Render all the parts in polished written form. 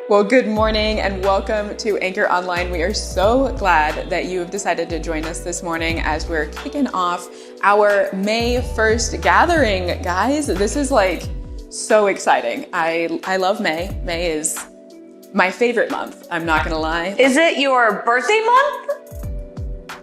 Well, good morning and welcome to Anchor Online. We are so glad that you have decided to join us this morning as we're kicking off our May 1st gathering. Guys, this is like so exciting. I love May. May is my favorite month, I'm not gonna lie. Is it your birthday month?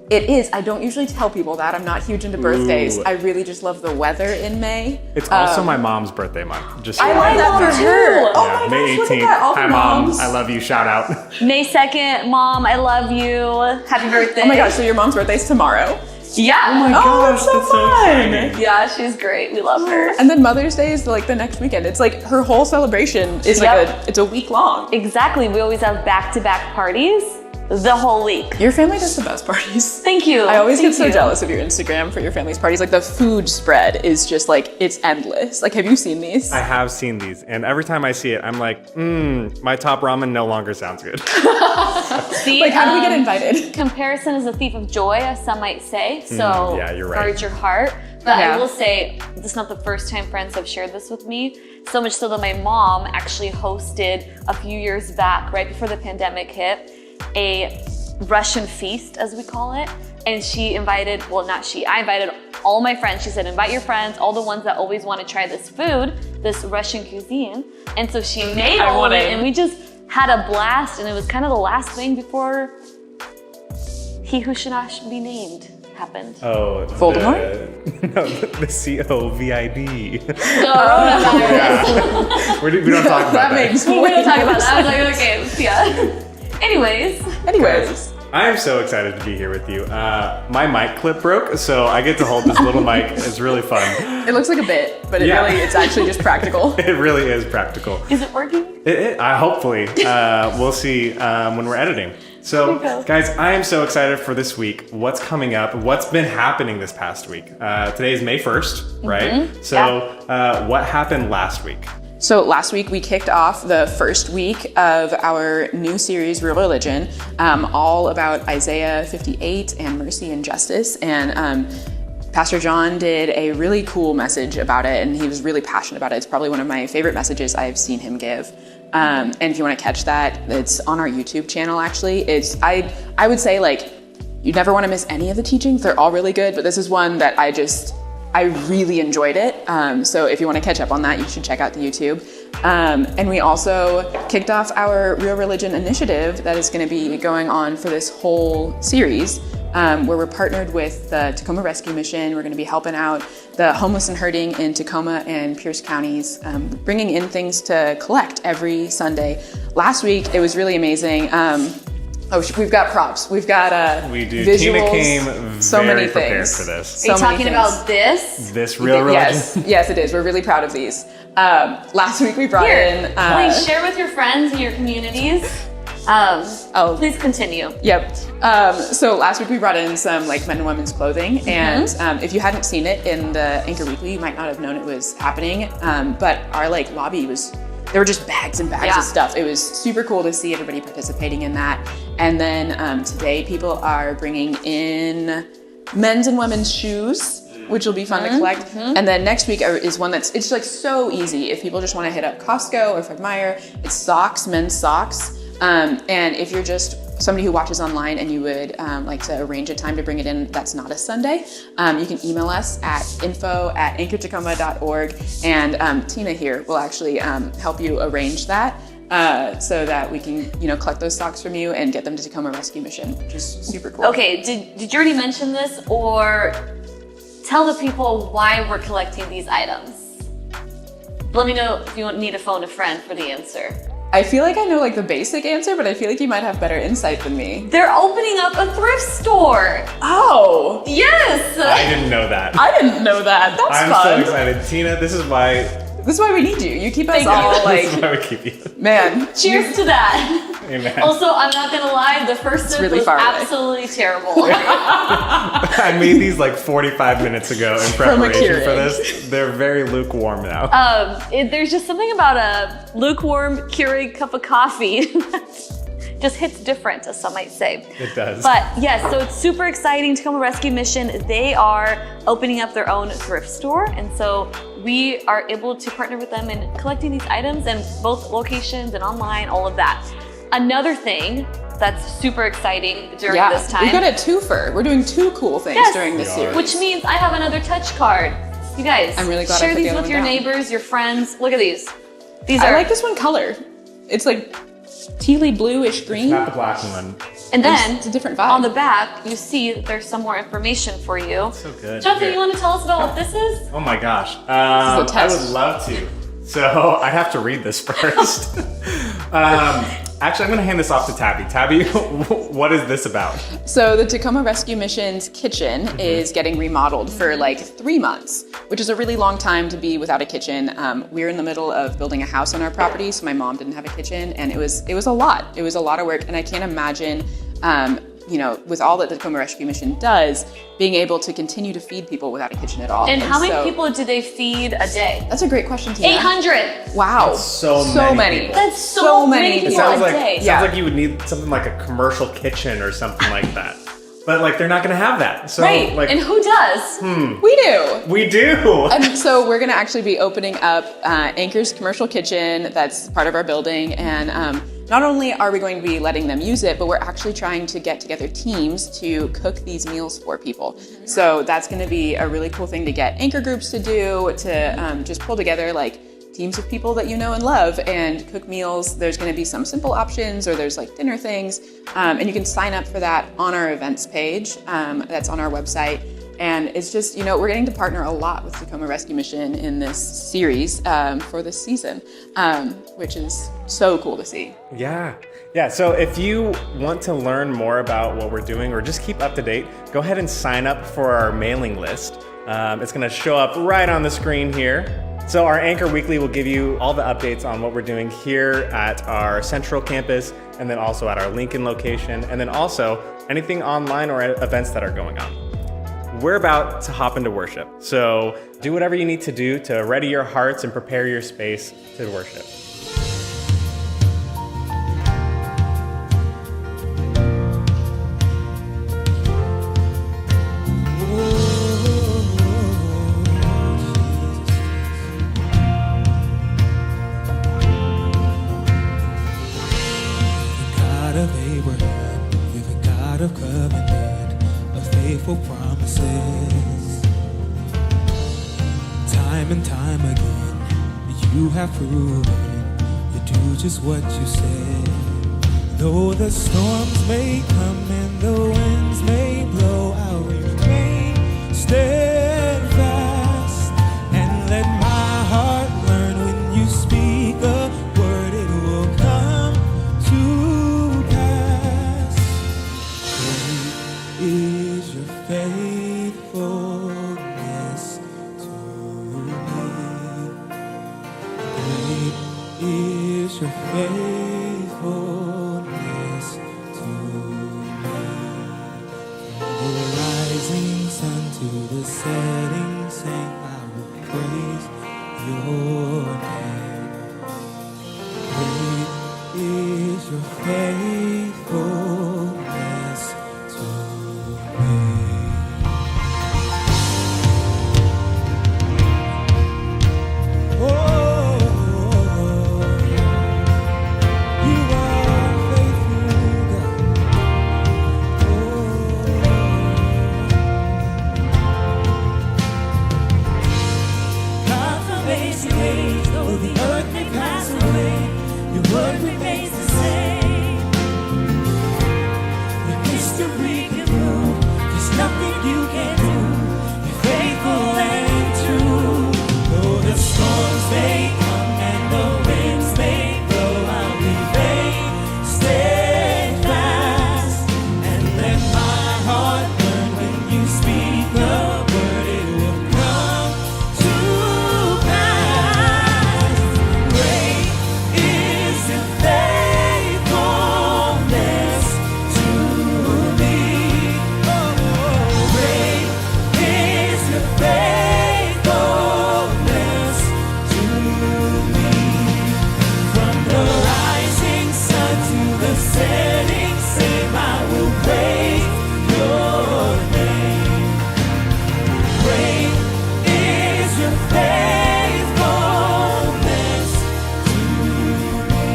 It is. I don't usually tell people that. I'm not huge into birthdays. I really just love the weather in May. It's also my mom's birthday month. Just I like that for her. Yeah, Oh my May gosh, 18th. look at that. All Hi, the Mom. moms. I love you. Shout out. May 2nd, Mom, I love you. Happy birthday. Oh my gosh, so your mom's birthday's tomorrow? Yeah. Oh my gosh, that's so exciting. Yeah, she's great. We love her. And then Mother's Day is like the next weekend. It's like her whole celebration is it's a week long. Exactly. We always have back-to-back parties the whole week. Your family does the best parties. Thank you. I always get so Thank you. jealous of your Instagram for your family's parties. Like the food spread is just like, it's endless. Like, have you seen these? I have seen these, and every time I see it, I'm like, my top ramen no longer sounds good. See, Like, how do we get invited? Comparison is a thief of joy, as some might say. So yeah, you're right. guard your heart. But Yeah. I will say, this is not the first time friends have shared this with me. So much so that my mom actually hosted a few years back, right before the pandemic hit, a Russian feast, as we call it. And she invited, well, not she, I invited all my friends. She said, invite your friends, all the ones that always want to try this food, this Russian cuisine. And so she made all of it, and we just had a blast. And it was kind of the last thing before he who should not be named happened. Oh, Voldemort? No, the COVID. Coronavirus. We don't talk about that. That makes We way don't talk about more that. I was like, sense. okay, yeah. Anyways. I am so excited to be here with you. My mic clip broke, so I get to hold this little mic. It's really fun. It looks like a bit, but it's actually just practical. It really is practical. Is it working? Hopefully. We'll see when we're editing. So, guys, I am so excited for this week. What's coming up? What's been happening this past week? Today is May 1st, right? So, what happened last week? So last week we kicked off the first week of our new series, Real Religion, all about Isaiah 58 and mercy and justice. And Pastor John did a really cool message about it, and he was really passionate about it. It's probably one of my favorite messages I've seen him give. And if you want to catch that, it's on our YouTube channel, actually. I would say, like, you never want to miss any of the teachings. They're all really good, but this is one that I really enjoyed it. So if you want to catch up on that, you should check out the YouTube. And we also kicked off our Real Religion initiative that is going to be going on for this whole series. where we're partnered with the Tacoma Rescue Mission. We're going to be helping out the homeless and hurting in Tacoma and Pierce counties, bringing in things to collect every Sunday. Last week, it was really amazing. We've got props. We've got we do. Visuals, Tina came so very many prepared things. for this. Are you talking about this? This real religion? Yes, it is. We're really proud of these. Last week we brought in. Please share with your friends and your communities. Please continue. Yep. So last week we brought in some like men and women's clothing, and if you hadn't seen it in the Anchor Weekly, you might not have known it was happening. But our like lobby there were just bags and bags of stuff. It was super cool to see everybody participating in that. And then today people are bringing in men's and women's shoes, which will be fun to collect. And then next week is one it's like so easy. If people just want to hit up Costco or Fred Meyer, it's socks, men's socks. And if you're just somebody who watches online and you would like to arrange a time to bring it in that's not a Sunday, you can email us at info@anchortacoma.org, and Tina here will actually help you arrange that so that we can collect those socks from you and get them to Tacoma Rescue Mission, which is super cool. Okay, did you already mention this, or tell the people why we're collecting these items? Let me know if you need to phone a friend for the answer. I feel like I know like the basic answer, but I feel like you might have better insight than me. They're opening up a thrift store. Oh. Yes. I didn't know that. I didn't know that. That's I'm fun. so excited. Tina, this is why we need you. You keep us all like, this is why we keep you. Man. Cheers to that. Amen. Also, I'm not gonna lie, the first sip really was far away. absolutely terrible. I made these like 45 minutes ago in preparation for this. They're very lukewarm now. There's just something about a lukewarm Keurig cup of coffee that just hits different, as some might say. It does. But yes, so it's super exciting. Tacoma Rescue Mission, they are opening up their own thrift store, and so we are able to partner with them in collecting these items in both locations and online, all of that. Another thing that's super exciting during this time. We got a twofer. We're doing two cool things during this series. Which means I have another touch card. You guys, I'm really glad share I put these the other with one your down. neighbors, your friends. Look at these. I like this one color. It's like tealy bluish green. Not the black one. And then it's a different vibe. on the back, you see there's some more information for you. So good. Jonathan, you want to tell us about what this is? Oh my gosh. This is a test. I would love to. So I have to read this first. Actually, I'm going to hand this off to Tabby. Tabby, what is this about? So the Tacoma Rescue Mission's kitchen is getting remodeled for like 3 months, which is a really long time to be without a kitchen. We're in the middle of building a house on our property, so my mom didn't have a kitchen, and it was a lot. It was a lot of work, and I can't imagine with all that the Tacoma Rescue Mission does, being able to continue to feed people without a kitchen at all. And how many people do they feed a day? That's a great question, Tina. 800. Wow. That's so many people. That's so many It people sounds a day. like you would need something like a commercial kitchen or something like that. But like they're not going to have that. So Right. like, And who does? We do. We do. And so we're going to actually be opening up Anchor's commercial kitchen that's part of our building. And not only are we going to be letting them use it, but we're actually trying to get together teams to cook these meals for people. So that's going to be a really cool thing to get anchor groups to do, to just pull together like teams of people that you know and love and cook meals. There's going to be some simple options, or there's like dinner things. And you can sign up for that on our events page that's on our website. And it's just, we're getting to partner a lot with Tacoma Rescue Mission in this series for this season, which is so cool to see. Yeah. So if you want to learn more about what we're doing or just keep up to date, go ahead and sign up for our mailing list. It's going to show up right on the screen here. So our Anchor Weekly will give you all the updates on what we're doing here at our Central campus, and then also at our Lincoln location, and then also anything online or events that are going on. We're about to hop into worship. So do whatever you need to do to ready your hearts and prepare your space to worship. God of Abraham, you're the God of covenant, of faithful promises. Time and time again, you have proven you do just what you said. Though the storms may come and the winds may blow, your faithfulness to me. Great is your faithfulness to me. From the rising sun to the setting sun, I will praise your name. Great is your faithfulness to me. Oh, you are faithful, God. God from age to age, though the earth may pass away, your word remains the same. Your history can prove there's nothing you can do. You're faithful and true. Though the storms may come and the winds may blow, I'll remain steadfast and let my heart burn when you speak a word. It will come to pass. Great is your faithfulness to me. Oh, great is your faithfulness to me. From the rising sun to the setting same, I will praise your name. Great is your faithfulness to me.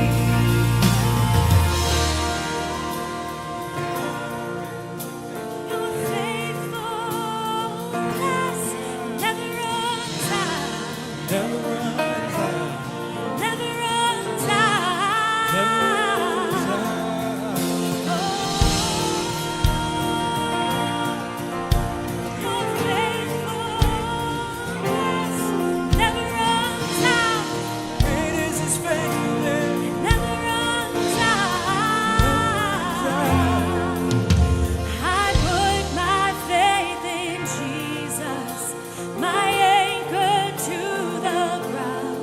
Your faithfulness never runs out. Never runs out. Never runs out. Never runs out. Your faithfulness never runs out. Great is His faithfulness. Never runs out. I put my faith in Jesus, my anchor to the ground,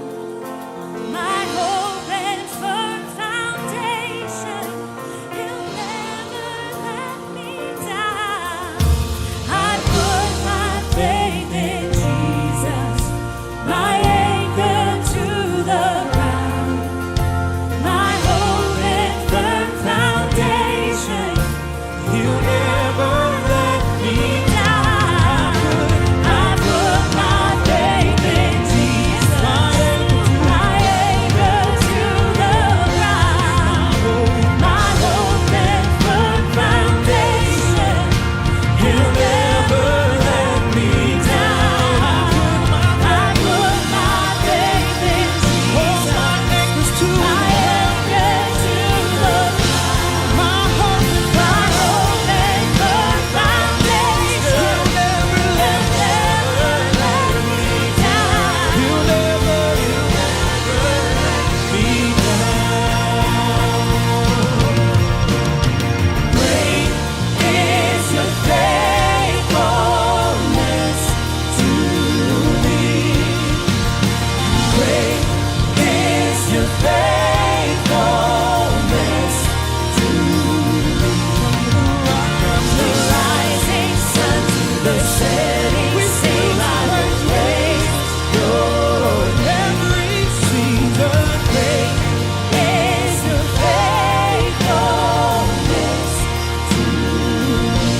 my hope and firm foundation. He'll never let me down. I put my faith in Jesus, my anchor to the ground, my hope and firm foundation. He'll never let me down. I put my faith in Jesus, my anchor to the ground, my hope and firm foundation. He'll never let me down. I put my faith in Jesus, my anchor to the ground, my hope and firm foundation. He'll never let me down. He'll never let me down. Great is your faithfulness to me. Great is your faithfulness to me. From the rising sun to the setting sun, I will praise your every season. Great is your faithfulness to me.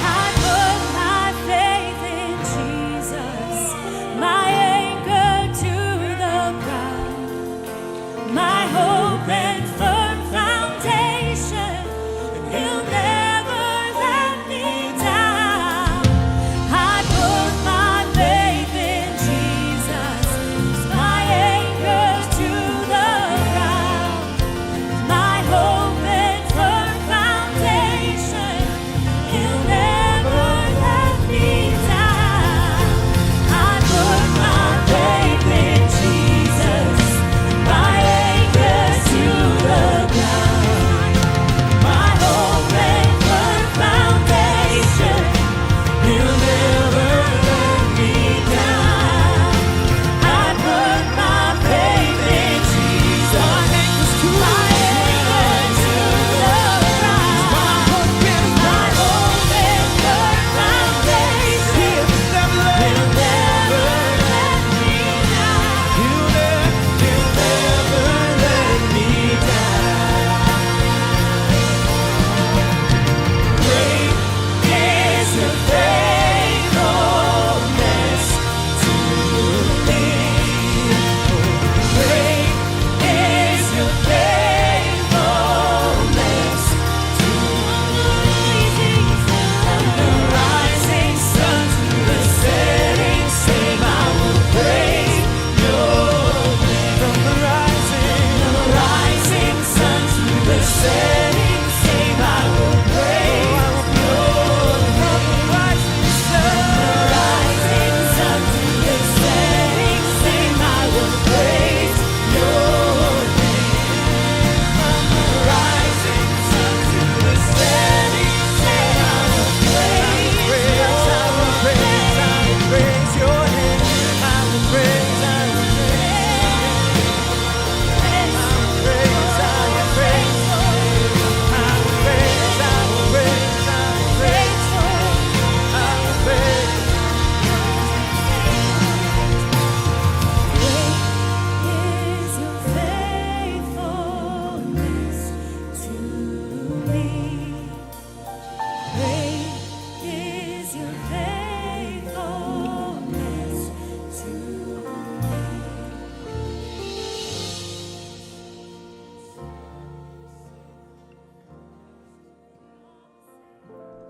I put my faith in Jesus, my anchor to the ground, my hope and firm foundation. He'll never let me down.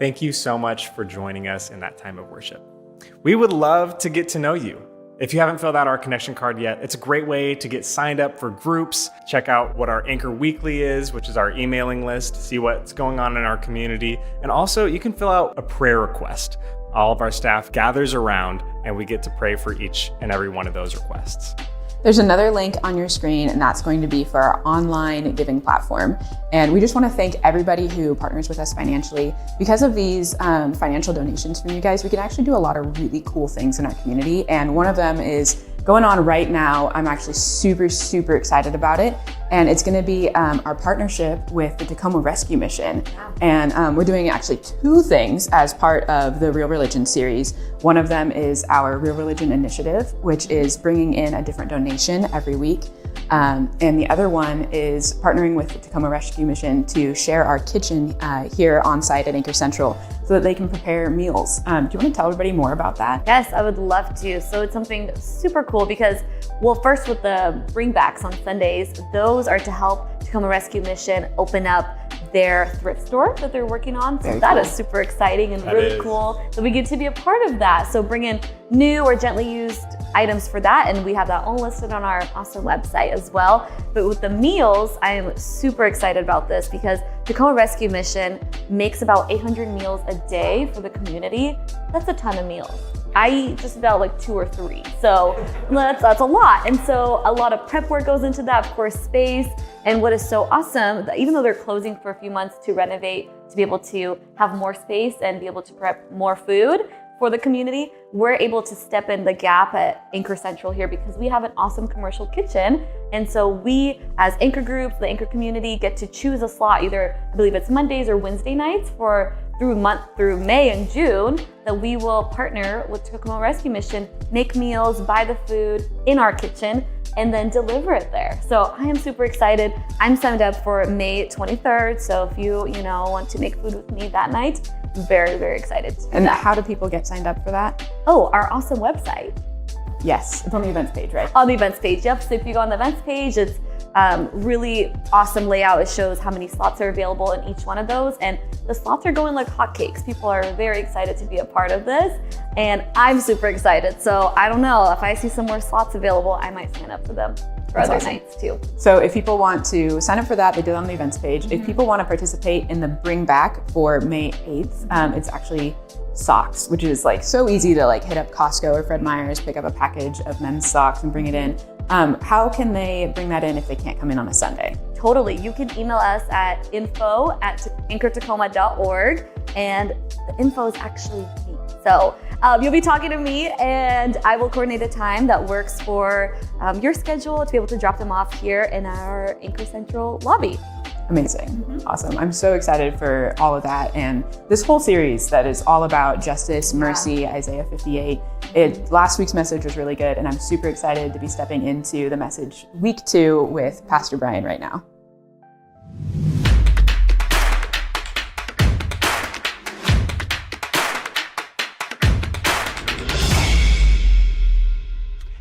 thank you so much for joining us in that time of worship. We would love to get to know you. If you haven't filled out our connection card yet, it's a great way to get signed up for groups, check out what our Anchor Weekly is, which is our emailing list, see what's going on in our community. And also you can fill out a prayer request. All of our staff gathers around and we get to pray for each and every one of those requests. There's another link on your screen, and that's going to be for our online giving platform. And we just want to thank everybody who partners with us financially. Because of these financial donations from you guys, we can actually do a lot of really cool things in our community. And one of them is going on right now. I'm actually super, super excited about it. And it's going to be our partnership with the Tacoma Rescue Mission. And we're doing actually two things as part of the Real Religion series. One of them is our Real Religion Initiative, which is bringing in a different donation every week. And the other one is partnering with the Tacoma Rescue Mission to share our kitchen here on site at Anchor Central so that they can prepare meals. Do you want to tell everybody more about that? Yes, I would love to. So it's something super cool because, well, first with the bringbacks on Sundays, those are to help Tacoma Rescue Mission open up their thrift store that they're working on. So that is super exciting and really cool that we get to be a part of that. So bring in new or gently used items for that. And we have that all listed on our awesome website as well. But with the meals, I am super excited about this because Tacoma Rescue Mission makes about 800 meals a day for the community. That's a ton of meals. I eat just about like 2 or 3. So that's a lot. And so a lot of prep work goes into that, of course, space. And what is so awesome, that even though they're closing for a few months to renovate, to be able to have more space and be able to prep more food for the community, we're able to step in the gap at Anchor Central here because we have an awesome commercial kitchen. And so we, as Anchor groups, the Anchor community, get to choose a slot, either I believe it's Mondays or Wednesday nights through May and June, that we will partner with Tacoma Rescue Mission, make meals, buy the food in our kitchen, and then deliver it there. So I am super excited. I'm signed up for May 23rd. So if you want to make food with me that night, I'm very, very excited to do And that. how do people get signed up for that? Oh, our awesome website. Yes, it's on the events page, right? On the events page, yep. So if you go on the events page, it's really awesome layout. It shows how many slots are available in each one of those. And the slots are going like hotcakes. People are very excited to be a part of this. And I'm super excited. So I don't know, if I see some more slots available, I might sign up for them for That's other awesome. nights too. So if people want to sign up for that, they do it on the events page. If people want to participate in the bring back for May 8th, it's actually socks, which is like so easy to like hit up Costco or Fred Meyer's, pick up a package of men's socks and bring it in. How can they bring that in if they can't come in on a Sunday? Totally. You can email us at info@anchortacoma.org, and the info is actually me. So you'll be talking to me, and I will coordinate a time that works for your schedule to be able to drop them off here in our Anchor Central lobby. Amazing. Awesome. I'm so excited for all of that. And this whole series that is all about justice, mercy, Isaiah 58. Last week's message was really good, and I'm super excited to be stepping into the message week 2 with Pastor Bryan right now.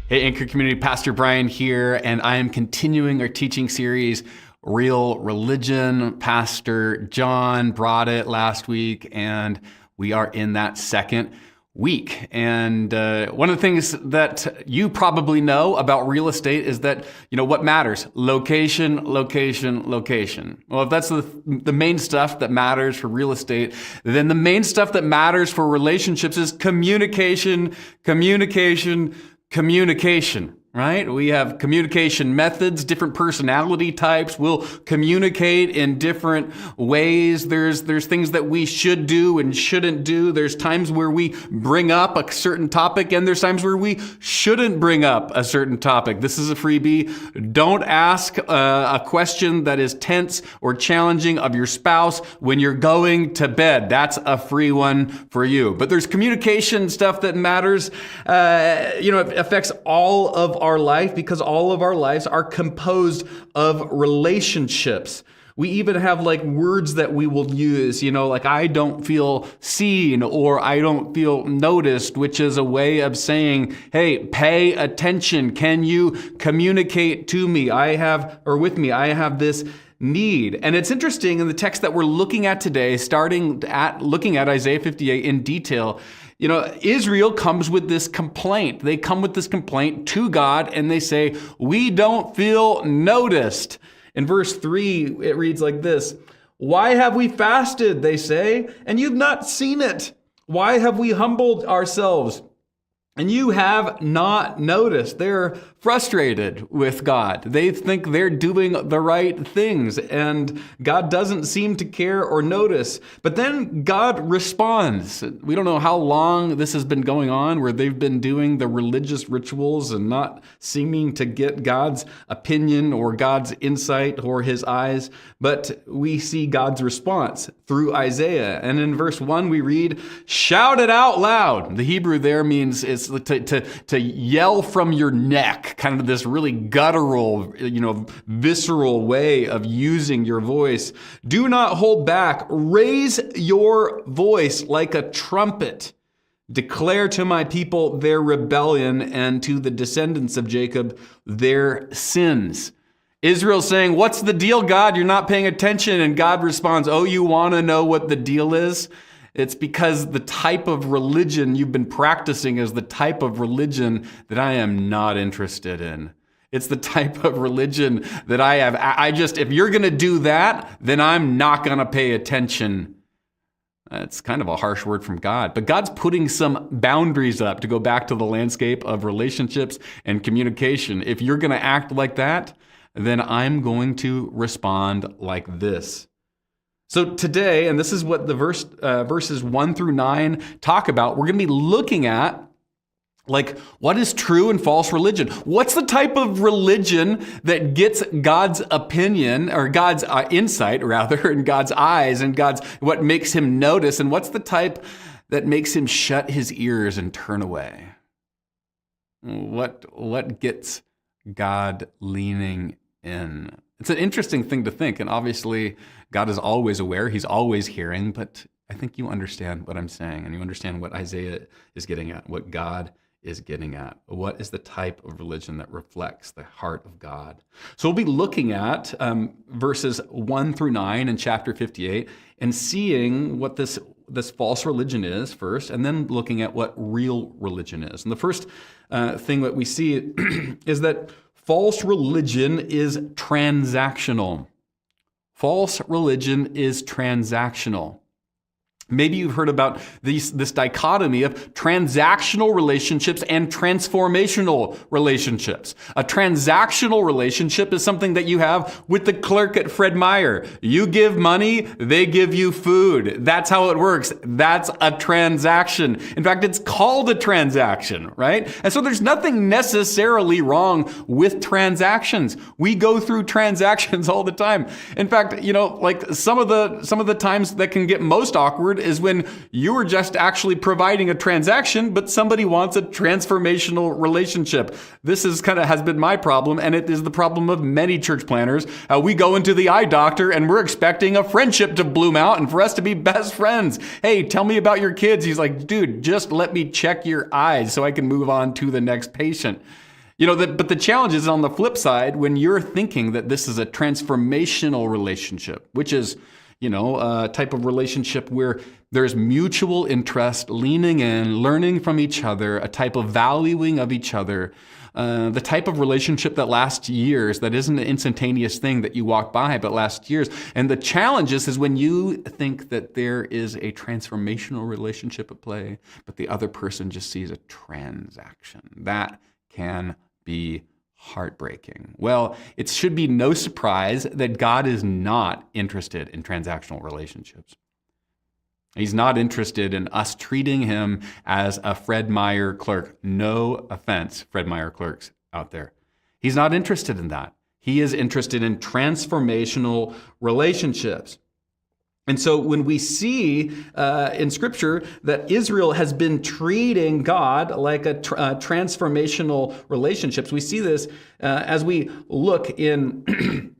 Hey, Anchor Community, Pastor Bryan here, and I am continuing our teaching series, Real Religion. Pastor John brought it last week, and we are in that second week. And one of the things that you probably know about real estate is that, what matters? Location, location, location. Well, if that's the main stuff that matters for real estate, then the main stuff that matters for relationships is communication, communication, communication. Right? We have communication methods, different personality types will communicate in different ways. There's things that we should do and shouldn't do. There's times where we bring up a certain topic, and there's times where we shouldn't bring up a certain topic. This is a freebie. Don't ask a question that is tense or challenging of your spouse when you're going to bed. That's a free one for you. But there's communication stuff that matters. It affects all of our life, because all of our lives are composed of relationships. We even have like words that we will use, like I don't feel seen or I don't feel noticed, which is a way of saying, hey, pay attention. Can you communicate to me? I have this need. And it's interesting in the text that we're looking at today, looking at Isaiah 58 in detail, Israel comes with this complaint. They come with this complaint to God and they say, we don't feel noticed. In verse 3, it reads like this: "Why have we fasted," they say, "and you've not seen it? Why have we humbled ourselves, and you have not noticed?" They're frustrated with God. They think they're doing the right things, and God doesn't seem to care or notice. But then God responds. We don't know how long this has been going on, where they've been doing the religious rituals and not seeming to get God's opinion or God's insight or his eyes. But we see God's response through Isaiah. And in verse 1, we read, "Shout it out loud." The Hebrew there means it's to yell from your neck, kind of this really guttural, visceral way of using your voice. "Do not hold back. Raise your voice like a trumpet. Declare to my people their rebellion, and to the descendants of Jacob their sins." Israel's saying, "What's the deal, God? You're not paying attention." And God responds, "Oh, you want to know what the deal is? It's because the type of religion you've been practicing is the type of religion that I am not interested in. It's the type of religion that if you're going to do that, then I'm not going to pay attention." It's kind of a harsh word from God, but God's putting some boundaries up to go back to the landscape of relationships and communication. If you're going to act like that, then I'm going to respond like this. So today, and this is what the verses 1 through 9 talk about, we're going to be looking at what is true and false religion. What's the type of religion that gets God's opinion, or God's insight rather, in God's eyes, and what makes him notice, and what's the type that makes him shut his ears and turn away? What gets God leaning in? It's an interesting thing to think, and obviously God is always aware, he's always hearing, but I think you understand what I'm saying, and you understand what Isaiah is getting at, what God is getting at. What is the type of religion that reflects the heart of God? So we'll be looking at verses 1 through 9 in chapter 58 and seeing what this false religion is first, and then looking at what real religion is. And the first thing that we see is that false religion is transactional. False religion is transactional. Maybe you've heard about this dichotomy of transactional relationships and transformational relationships. A transactional relationship is something that you have with the clerk at Fred Meyer. You give money, they give you food. That's how it works. That's a transaction. In fact, it's called a transaction, right? And so there's nothing necessarily wrong with transactions. We go through transactions all the time. In fact, some of the times that can get most awkward is when you are just actually providing a transaction, but somebody wants a transformational relationship. This has been my problem, and it is the problem of many church planners. We go into the eye doctor and we're expecting a friendship to bloom out and for us to be best friends. Hey, tell me about your kids. He's like, dude, just let me check your eyes so I can move on to the next patient. But the challenge is on the flip side, when you're thinking that this is a transformational relationship, which is a type of relationship where there's mutual interest, leaning in, learning from each other, a type of valuing of each other, the type of relationship that lasts years, that isn't an instantaneous thing that you walk by, but lasts years. And the challenge is when you think that there is a transformational relationship at play, but the other person just sees a transaction. That can be heartbreaking. Well, it should be no surprise that God is not interested in transactional relationships. He's not interested in us treating him as a Fred Meyer clerk. No offense, Fred Meyer clerks out there. He's not interested in that. He is interested in transformational relationships. And so when we see in Scripture that Israel has been treating God like a transformational relationships, we see this as we look in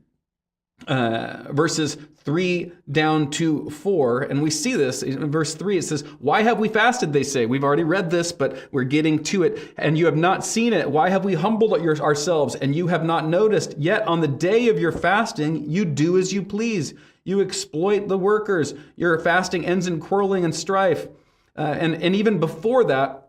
verses 3 down to 4. And we see this in verse 3. It says, "Why have we fasted?" they say. We've already read this, but we're getting to it. "And you have not seen it. Why have we humbled ourselves? And you have not noticed. Yet on the day of your fasting, you do as you please. You exploit the workers. Your fasting ends in quarreling and strife." And even before that,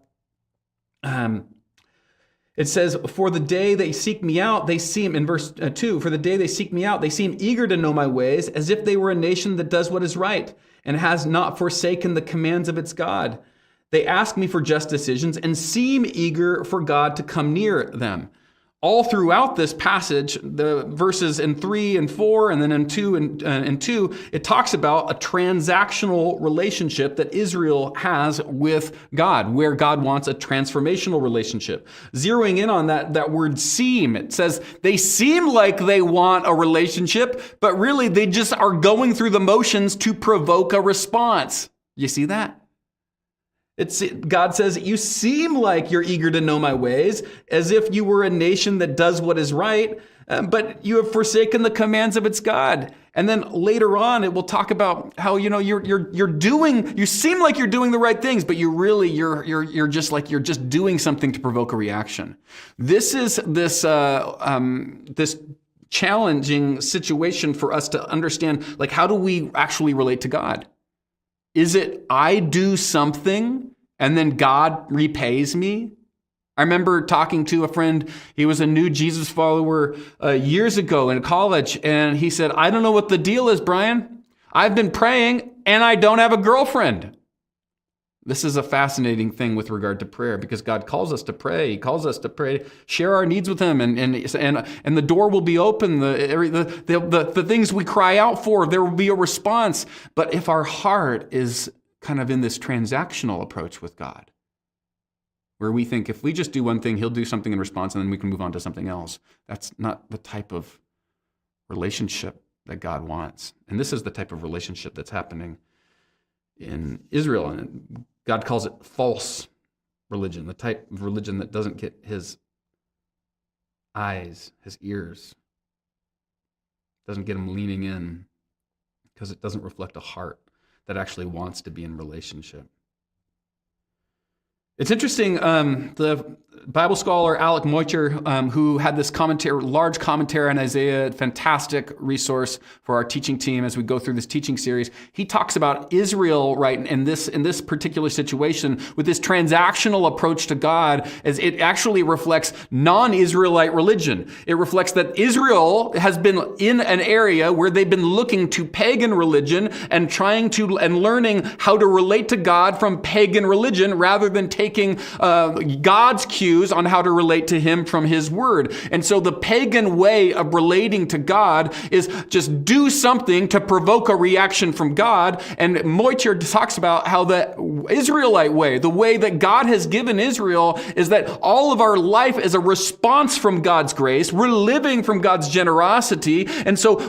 it says, "For the day they seek me out, they seem," in verse 2, "For the day they seek me out, they seem eager to know my ways, as if they were a nation that does what is right and has not forsaken the commands of its God. They ask me for just decisions and seem eager for God to come near them." All throughout this passage, the verses in 3 and 4, and then in 2 and 2, it talks about a transactional relationship that Israel has with God, where God wants a transformational relationship. Zeroing in on that word "seem," it says they seem like they want a relationship, but really they just are going through the motions to provoke a response. You see that? God says, "You seem like you're eager to know my ways, as if you were a nation that does what is right, but you have forsaken the commands of its God." And then later on, it will talk about how you seem like you're doing the right things, but you're just doing something to provoke a reaction. This is this challenging situation for us to understand. Like, how do we actually relate to God? Is it I do something and then God repays me? I remember talking to a friend. He was a new Jesus follower years ago in college, and he said, "I don't know what the deal is, Bryan. I've been praying and I don't have a girlfriend." This is a fascinating thing with regard to prayer, because God calls us to pray. He calls us to pray, share our needs with Him, and the door will be open. The things we cry out for, there will be a response. But if our heart is kind of in this transactional approach with God, where we think if we just do one thing, He'll do something in response, and then we can move on to something else, that's not the type of relationship that God wants. And this is the type of relationship that's happening in Israel, and God calls it false religion, the type of religion that doesn't get His eyes, His ears, doesn't get Him leaning in, because it doesn't reflect a heart that actually wants to be in relationship. It's interesting, the Bible scholar Alec Moiter, who had this large commentary on Isaiah, fantastic resource for our teaching team as we go through this teaching series. He talks about Israel, right, in this particular situation with this transactional approach to God, as it actually reflects non-Israelite religion. It reflects that Israel has been in an area where they've been looking to pagan religion and learning how to relate to God from pagan religion, rather than taking God's cues on how to relate to Him from His Word. And so the pagan way of relating to God is just do something to provoke a reaction from God. And Moiter talks about how the Israelite way, the way that God has given Israel, is that all of our life is a response from God's grace. We're living from God's generosity. And so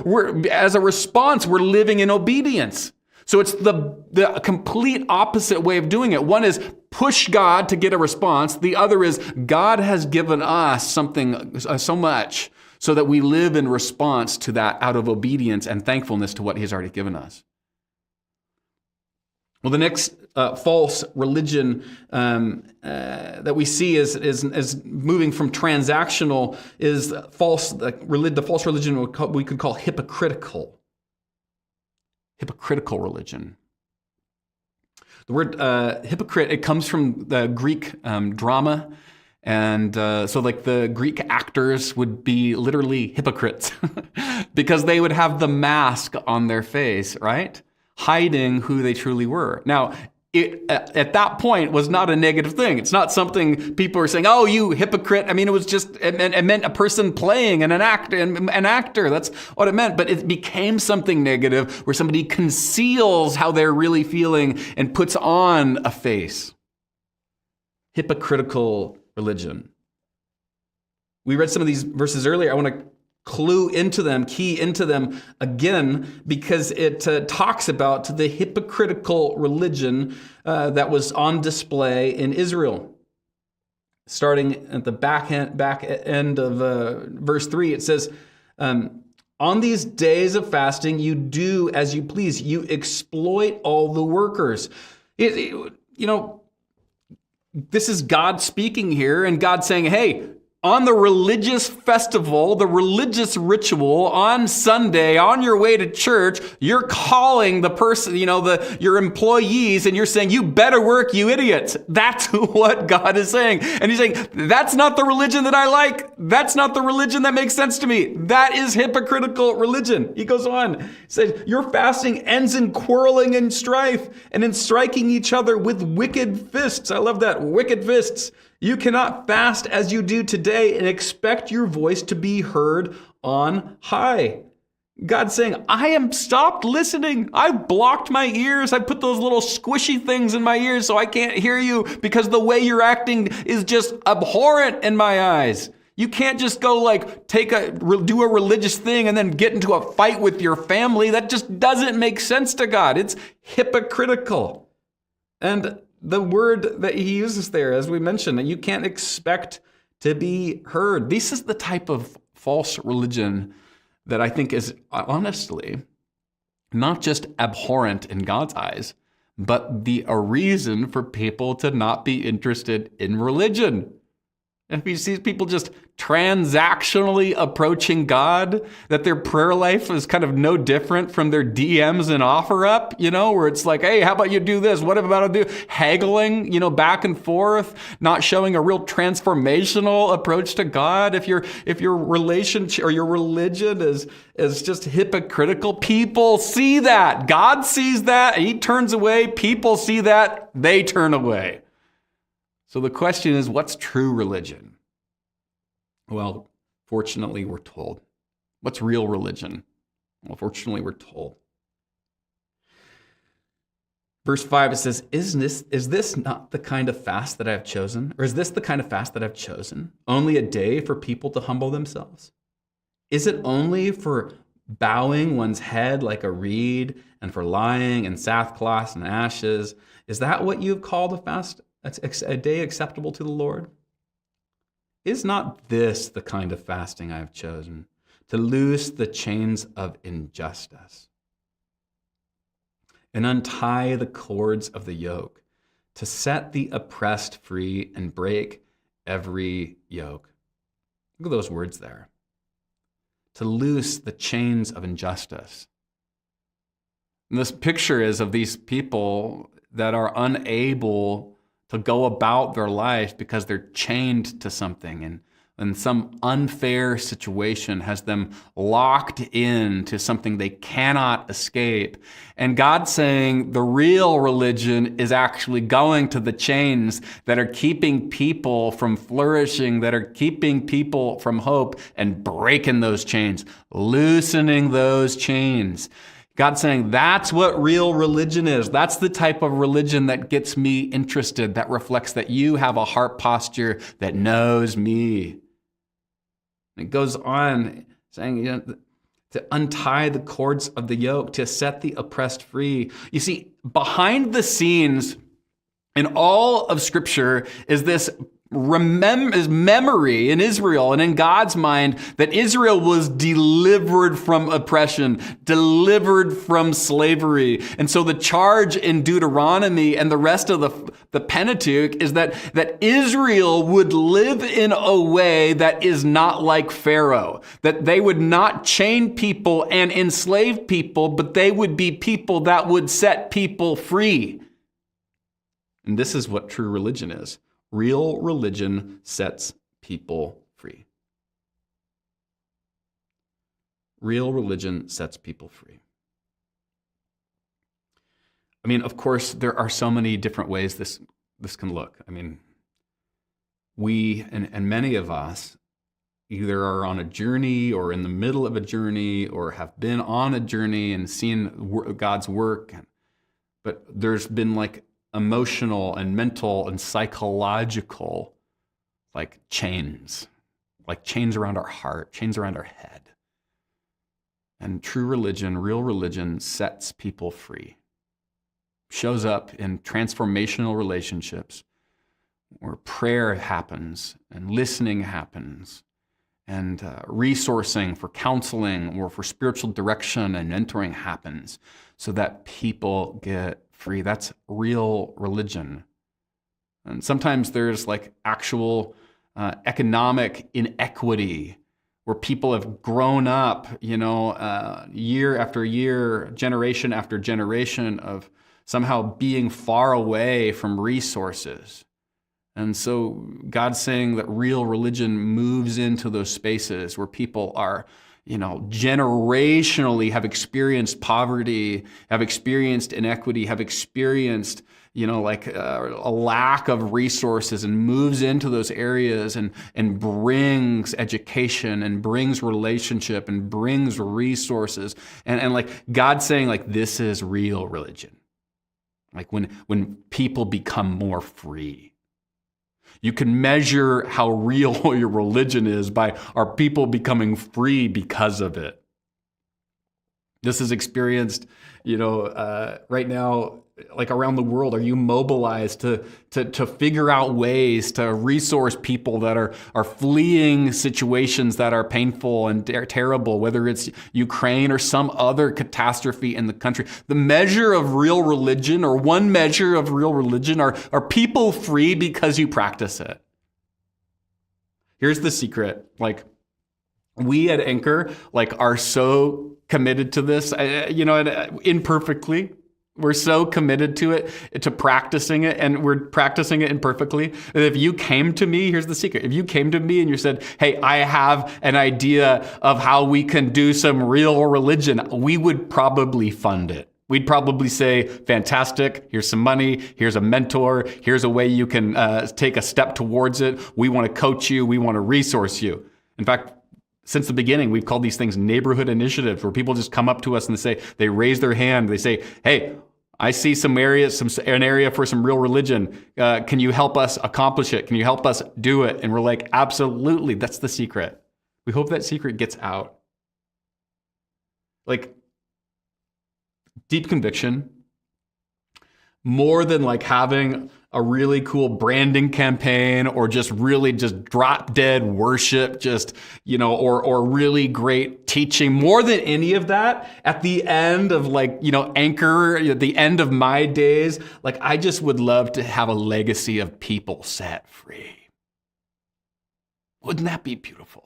as a response, we're living in obedience. So it's the complete opposite way of doing it. One is push God to get a response. The other is God has given us something so much so that we live in response to that out of obedience and thankfulness to what He has already given us. Well, the next false religion that we see is moving from transactional is false. The false religion we could call hypocritical. Hypocritical religion. The word hypocrite, it comes from the Greek drama. And so like the Greek actors would be literally hypocrites because they would have the mask on their face, right? Hiding who they truly were. Now, it, at that point, was not a negative thing. It's not something people are saying, "Oh, you hypocrite." I mean, it meant a person playing and an actor. That's what it meant. But it became something negative where somebody conceals how they're really feeling and puts on a face. Hypocritical religion. We read some of these verses earlier. I want to key into them again, because it talks about the hypocritical religion that was on display in Israel. Starting at the back end of verse 3, it says, On these days of fasting, you do as you please. You exploit all the workers. You know, this is God speaking here, and God saying, hey, on the religious festival, the religious ritual, on Sunday, on your way to church, you're calling the person, your employees, and you're saying, you better work, you idiots. That's what God is saying. And he's saying, that's not the religion that I like. That's not the religion that makes sense to me. That is hypocritical religion. He goes on, he says, your fasting ends in quarreling and strife and in striking each other with wicked fists. I love that, wicked fists. You cannot fast as you do today and expect your voice to be heard on high. God's saying, I am stopped listening. I've blocked my ears. I put those little squishy things in my ears so I can't hear you because the way you're acting is just abhorrent in my eyes. You can't just go do a religious thing and then get into a fight with your family. That just doesn't make sense to God. It's hypocritical. And the word that he uses there, as we mentioned, that you can't expect to be heard. This is the type of false religion that I think is honestly not just abhorrent in God's eyes, but a reason for people to not be interested in religion. If you see people just transactionally approaching God, that their prayer life is kind of no different from their DMs and OfferUp, where it's like, hey, how about you do this? What about I do? Haggling, back and forth, not showing a real transformational approach to God. If your relationship or your religion is just hypocritical, people see that. God sees that, and he turns away. People see that, they turn away. So the question is, what's true religion? Well, fortunately, we're told. What's real religion? Well, fortunately, we're told. Verse 5, it says, is this not the kind of fast that I have chosen? Or is this the kind of fast that I've chosen? Only a day for people to humble themselves? Is it only for bowing one's head like a reed and for lying in sackcloth and ashes? Is that what you've called a fast? A day acceptable to the Lord? Is not this the kind of fasting I have chosen, to loose the chains of injustice and untie the cords of the yoke, to set the oppressed free and break every yoke? Look at those words there. To loose the chains of injustice. And this picture is of these people that are unable to go about their life because they're chained to something, and some unfair situation has them locked into something they cannot escape. And God's saying the real religion is actually going to the chains that are keeping people from flourishing, that are keeping people from hope, and breaking those chains, loosening those chains. God's saying that's what real religion is. That's the type of religion that gets me interested, that reflects that you have a heart posture that knows me. It goes on saying, to untie the cords of the yoke, to set the oppressed free. You see, behind the scenes in all of Scripture is this memory in Israel and in God's mind that Israel was delivered from oppression, delivered from slavery. And so the charge in Deuteronomy and the rest of the Pentateuch is that Israel would live in a way that is not like Pharaoh, that they would not chain people and enslave people, but they would be people that would set people free. And this is what true religion is. Real religion sets people free. Real religion sets people free. I mean, of course, there are so many different ways this can look. I mean, we and many of us either are on a journey or in the middle of a journey or have been on a journey and seen God's work. But there's been emotional and mental and psychological chains around our heart, chains around our head. And true religion, real religion, sets people free. Shows up in transformational relationships where prayer happens and listening happens resourcing for counseling or for spiritual direction and mentoring happens so that people get free. That's real religion. And sometimes there's like actual economic inequity where people have grown up, year after year, generation after generation of somehow being far away from resources. And so God's saying that real religion moves into those spaces where people are, generationally have experienced poverty, have experienced inequity, have experienced, a lack of resources, and moves into those areas and brings education and brings relationship and brings resources. And like God's saying, like, this is real religion. Like when people become more free. You can measure how real your religion is by are people becoming free because of it. This is experienced, right now, like around the world. Are you mobilized to figure out ways to resource people that are fleeing situations that are painful and terrible, whether it's Ukraine or some other catastrophe in the country? The measure of real religion, or one measure of real religion, are people free because you practice it. Here's the secret. Like, we at Anchor, are so committed to this, imperfectly. We're so committed to it, to practicing it, and we're practicing it imperfectly. And if you came to me, here's the secret. If you came to me and you said, hey, I have an idea of how we can do some real religion, we would probably fund it. We'd probably say, fantastic, here's some money, here's a mentor, here's a way you can take a step towards it. We want to coach you, we want to resource you. In fact, since the beginning, we've called these things neighborhood initiatives, where people just come up to us and they raise their hand, they say, hey, I see an area for some real religion. Can you help us accomplish it? Can you help us do it? And we're like, absolutely. That's the secret. We hope that secret gets out. Like, deep conviction, more than like having a really cool branding campaign or just really just drop dead worship, or really great teaching. More than any of that, at the end of Anchor, at the end of my days, I just would love to have a legacy of people set free. Wouldn't that be beautiful?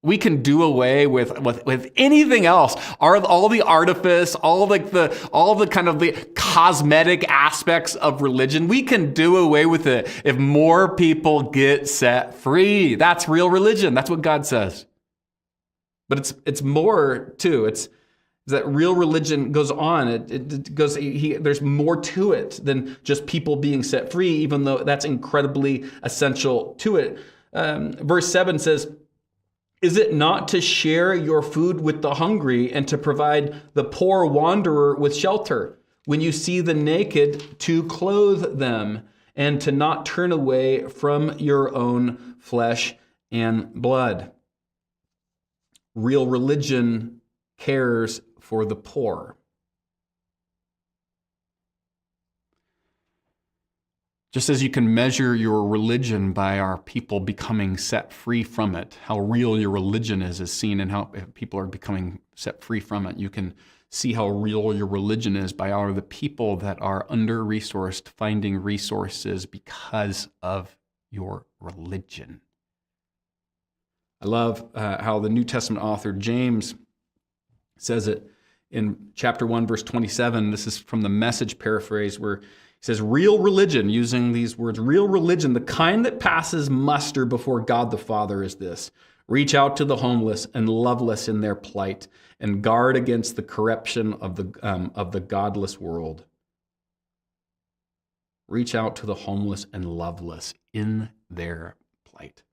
We can do away with anything else. All the artifice, all the kind of the cosmetic aspects of religion. We can do away with it if more people get set free. That's real religion. That's what God says. But it's more too. It's that real religion goes on. It goes. There's more to it than just people being set free, even though that's incredibly essential to it. Verse 7 says, is it not to share your food with the hungry and to provide the poor wanderer with shelter? When you see the naked, to clothe them, and to not turn away from your own flesh and blood. Real religion cares for the poor. Just as you can measure your religion by our people becoming set free from it, how real your religion is seen in how people are becoming set free from it. You can see how real your religion is by the people that are under-resourced finding resources because of your religion. I love how the New Testament author James says it in chapter 1, verse 27. This is from the Message paraphrase, where he says, real religion, using these words, real religion, the kind that passes muster before God the Father, is this: reach out to the homeless and loveless in their plight, and guard against the corruption of the godless world. Reach out to the homeless and loveless in their plight.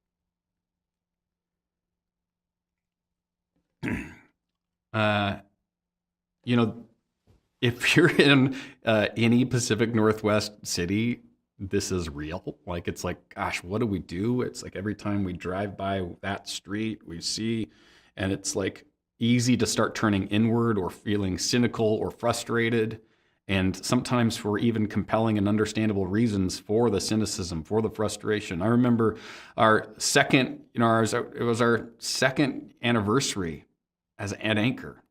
If you're in any Pacific Northwest city, this is real. It's gosh, what do we do? It's every time we drive by that street, we see, and it's easy to start turning inward or feeling cynical or frustrated. And sometimes for even compelling and understandable reasons for the cynicism, for the frustration. I remember our second, it was our second anniversary at Anchor.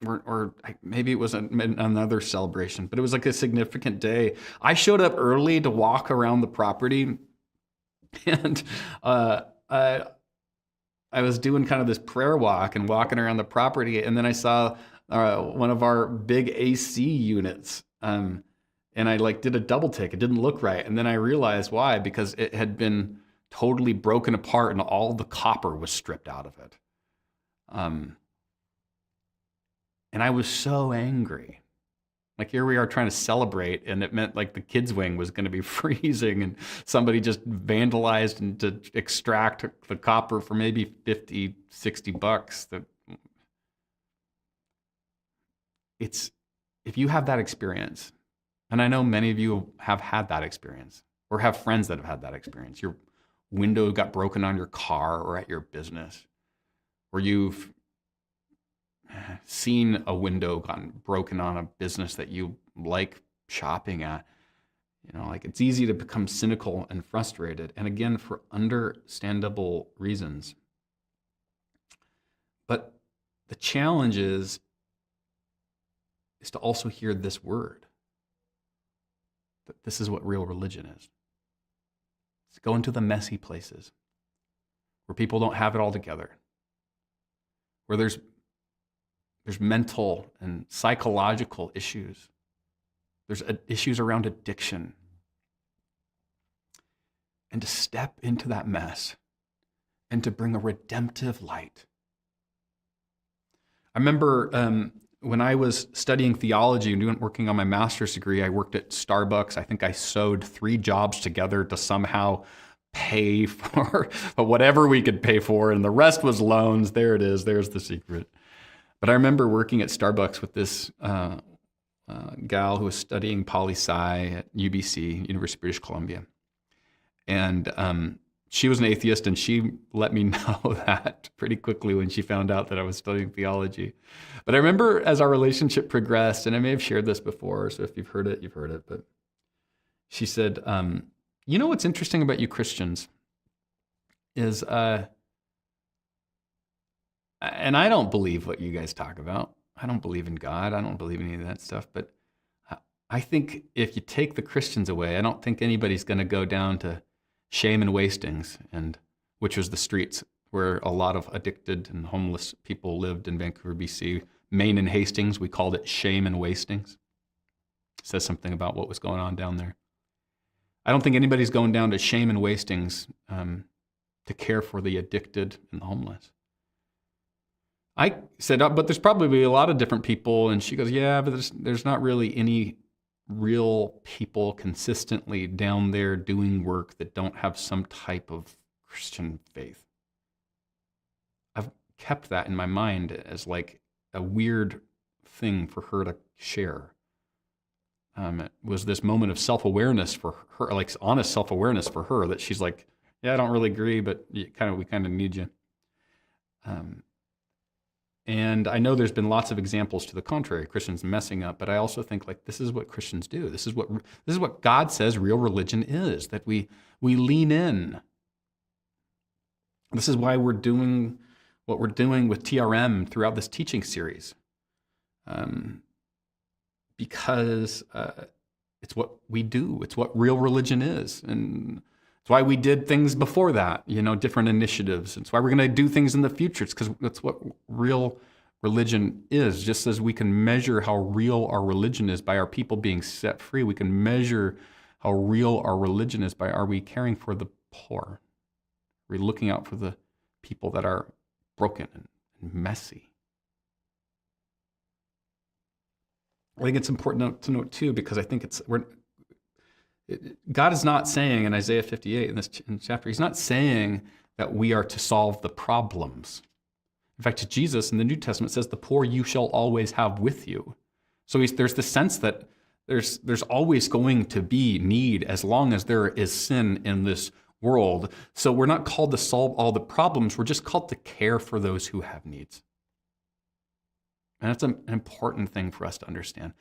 Or maybe it was another celebration, but it was like a significant day. I showed up early to walk around the property, and I was doing kind of this prayer walk and walking around the property, and then I saw one of our big AC units, and I did a double take. It didn't look right, and then I realized why, because it had been totally broken apart and all the copper was stripped out of it. And I was so angry. Like, here we are trying to celebrate, and it meant like the kids' wing was going to be freezing, and somebody just vandalized and to extract the copper for maybe $50, $60. If you have that experience, and I know many of you have had that experience, or have friends that have had that experience, your window got broken on your car or at your business, or you've seen a window gotten broken on a business that you like shopping at, it's easy to become cynical and frustrated, and again, for understandable reasons. But the challenge is to also hear this word, that this is what real religion is. It's go into the messy places where people don't have it all together, where there's mental and psychological issues. There's issues around addiction. And to step into that mess and to bring a redemptive light. I remember when I was studying theology and working on my master's degree, I worked at Starbucks. I think I sewed 3 jobs together to somehow pay for whatever we could pay for, and the rest was loans. There it is. There's the secret. But I remember working at Starbucks with this gal who was studying poli-sci at UBC, University of British Columbia. And she was an atheist, and she let me know that pretty quickly when she found out that I was studying theology. But I remember as our relationship progressed, and I may have shared this before, so if you've heard it, you've heard it. But she said, what's interesting about you Christians is... and I don't believe what you guys talk about. I don't believe in God. I don't believe in any of that stuff. But I think if you take the Christians away, I don't think anybody's going to go down to Shame and Wastings, which was the streets where a lot of addicted and homeless people lived in Vancouver, BC. Maine and Hastings, we called it Shame and Wastings. It says something about what was going on down there. I don't think anybody's going down to Shame and Wastings to care for the addicted and the homeless. I said, but there's probably a lot of different people. And she goes, yeah, but there's not really any real people consistently down there doing work that don't have some type of Christian faith. I've kept that in my mind as like a weird thing for her to share. It was this moment of self-awareness for her, like honest self-awareness for her, that she's like, yeah, I don't really agree, but we kind of need you. And I know there's been lots of examples to the contrary, Christians messing up, but I also think like this is what Christians do. This is what God says real religion is, that we lean in. This is why we're doing what we're doing with TRM throughout this teaching series. Because it's what we do. It's what real religion is. And it's why we did things before that, different initiatives. It's why we're going to do things in the future. It's because that's what real religion is. Just as we can measure how real our religion is by our people being set free, we can measure how real our religion is by are we caring for the poor? Are we looking out for the people that are broken and messy? I think it's important to note too, because I think God is not saying in Isaiah 58 in this chapter, he's not saying that we are to solve the problems. In fact, Jesus in the New Testament says, the poor you shall always have with you. So there's the sense that there's always going to be need as long as there is sin in this world. So we're not called to solve all the problems. We're just called to care for those who have needs. And that's an important thing for us to understand.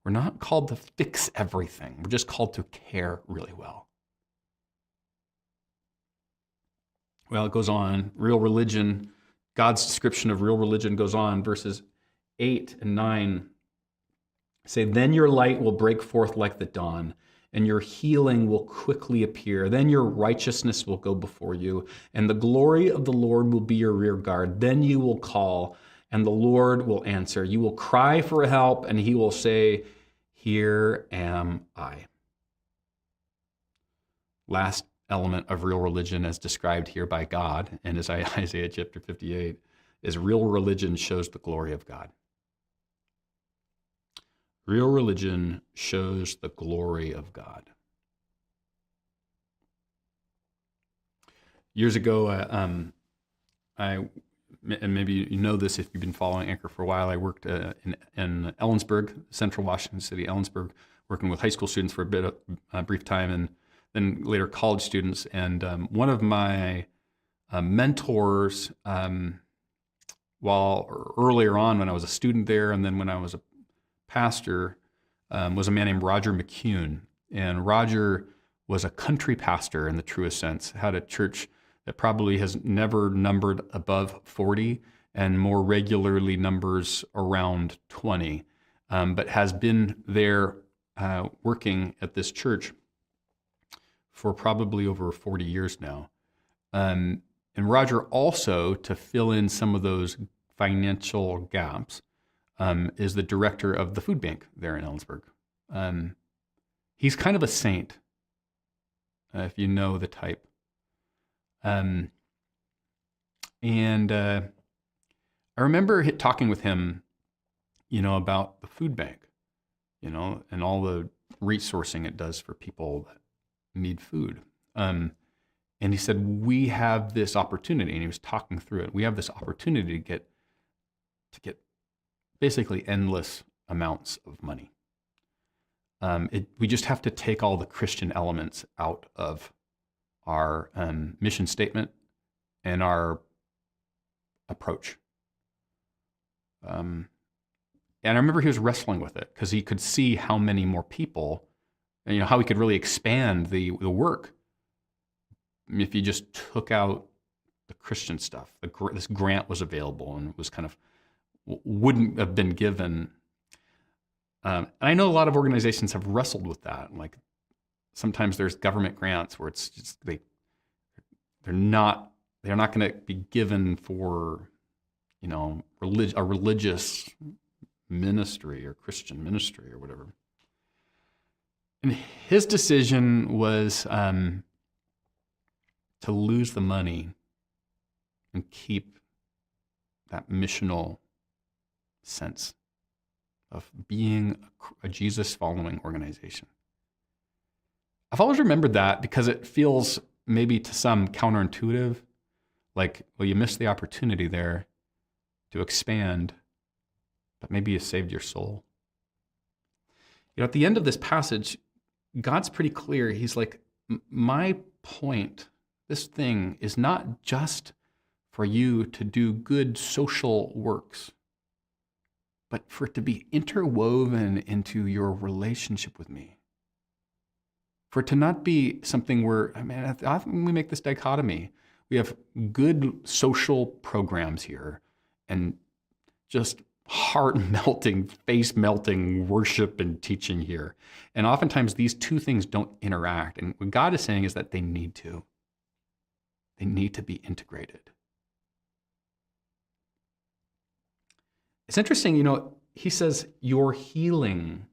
We're not called to fix everything. We're just called to care really well. Well, it goes on. Real religion, God's description of real religion goes on. Verses 8 and 9 say, "Then your light will break forth like the dawn, and your healing will quickly appear. Then your righteousness will go before you, and the glory of the Lord will be your rear guard. Then you will call, and the Lord will answer. You will cry for help, and he will say, 'Here am I.'" Last element of real religion as described here by God and as Isaiah chapter 58 is real religion shows the glory of God. Real religion shows the glory of God. Years ago, and maybe you know this if you've been following Anchor for a while, I worked in Ellensburg, central Washington City, Ellensburg, working with high school students for a brief time, and then later college students. And one of my mentors, while earlier on when I was a student there, and then when I was a pastor, was a man named Roger McCune. And Roger was a country pastor in the truest sense, had a church that probably has never numbered above 40 and more regularly numbers around 20, but has been there working at this church for probably over 40 years now. And Roger also, to fill in some of those financial gaps, is the director of the food bank there in Ellensburg. He's kind of a saint, if you know the type. I remember talking with him, about the food bank, and all the resourcing it does for people that need food. And he said, we have this opportunity, and he was talking through it. We have this opportunity to get basically endless amounts of money. We just have to take all the Christian elements out of our mission statement and our approach. And I remember he was wrestling with it because he could see how many more people, how he could really expand the work if you just took out the Christian stuff. This grant was available and was kind of wouldn't have been given. And I know a lot of organizations have wrestled with that. Like sometimes there's government grants where it's just they're not going to be given for a religious ministry or Christian ministry or whatever. And his decision was to lose the money and keep that missional sense of being a Jesus-following organization. I've always remembered that because it feels maybe to some counterintuitive, like, well, you missed the opportunity there to expand, but maybe you saved your soul. At the end of this passage, God's pretty clear. He's like, my point, this thing is not just for you to do good social works, but for it to be interwoven into your relationship with me. For it to not be something where, often we make this dichotomy. We have good social programs here and just heart-melting, face-melting worship and teaching here. And oftentimes these two things don't interact. And what God is saying is that they need to. They need to be integrated. It's interesting, he says, your healing.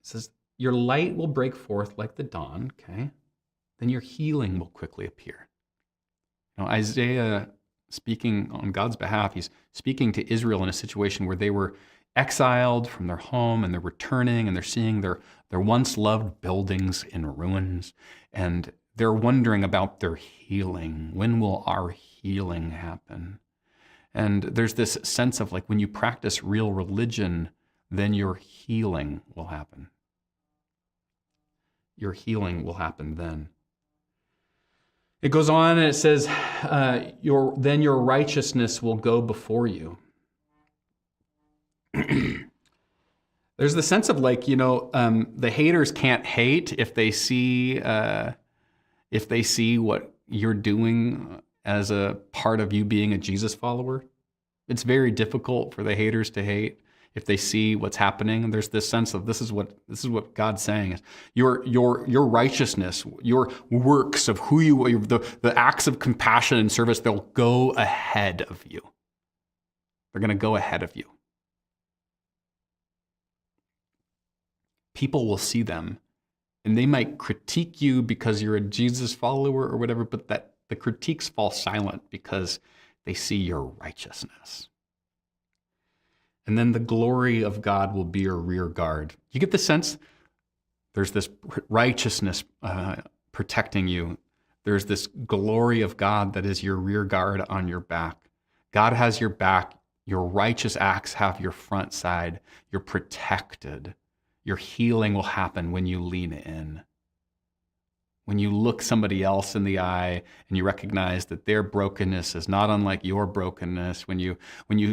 He says, your light will break forth like the dawn, okay? Then your healing will quickly appear. Isaiah, speaking on God's behalf, he's speaking to Israel in a situation where they were exiled from their home and they're returning and they're seeing their once loved buildings in ruins. And they're wondering about their healing. When will our healing happen? And there's this sense of like when you practice real religion, then your healing will happen. Your healing will happen then. It goes on and it says, then your righteousness will go before you. There's the sense of like, the haters can't hate if they see what you're doing as a part of you being a Jesus follower. It's very difficult for the haters to hate if they see what's happening. And there's this sense of this is what God's saying is your righteousness, your works of who you are, the acts of compassion and service, they'll go ahead of you. They're going to go ahead of you. People will see them, and they might critique you because you're a Jesus follower or whatever, but that the critiques fall silent because they see your righteousness. And then the glory of God will be your rear guard. You get the sense there's this righteousness protecting you. There's this glory of God that is your rear guard on your back. God has your back. Your righteous acts have your front side. You're protected. Your healing will happen when you lean in. When you look somebody else in the eye and you recognize that their brokenness is not unlike your brokenness, when you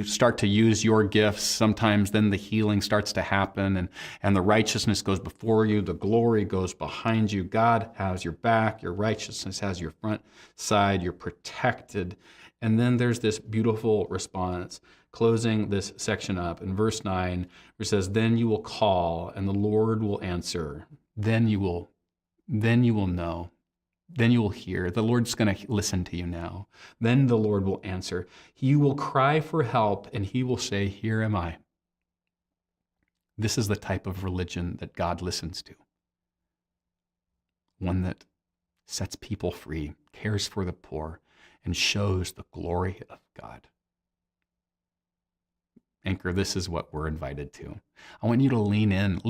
start to use your gifts, sometimes then the healing starts to happen and the righteousness goes before you, the glory goes behind you. God has your back, your righteousness has your front side, you're protected. And then there's this beautiful response, closing this section up in verse 9, where it says, "Then you will call, and the Lord will answer. Then you will know. Then you will hear." The Lord's going to listen to you now. Then the Lord will answer. You will cry for help, and he will say, "Here am I." This is the type of religion that God listens to. One that sets people free, cares for the poor, and shows the glory of God. Anchor, this is what we're invited to. I want you to lean in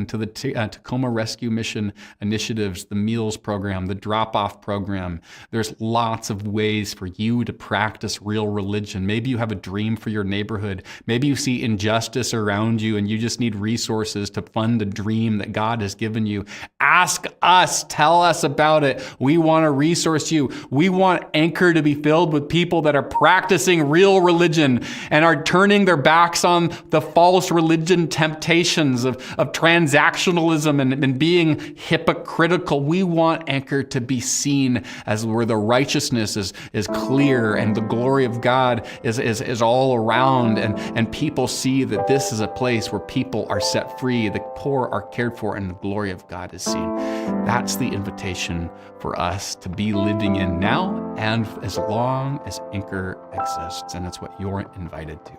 to the Tacoma Rescue Mission initiatives, the meals program, the drop-off program. There's lots of ways for you to practice real religion. Maybe you have a dream for your neighborhood. Maybe you see injustice around you and you just need resources to fund a dream that God has given you. Ask us, tell us about it. We want to resource you. We want Anchor to be filled with people that are practicing real religion and are turning their backs on the false religion temptations of transactionalism and being hypocritical. We want Anchor to be seen as where the righteousness is clear and the glory of God is all around, and people see that this is a place where people are set free, the poor are cared for, and the glory of God is seen. That's the invitation for us to be living in now and as long as Anchor exists, and that's what you're invited to.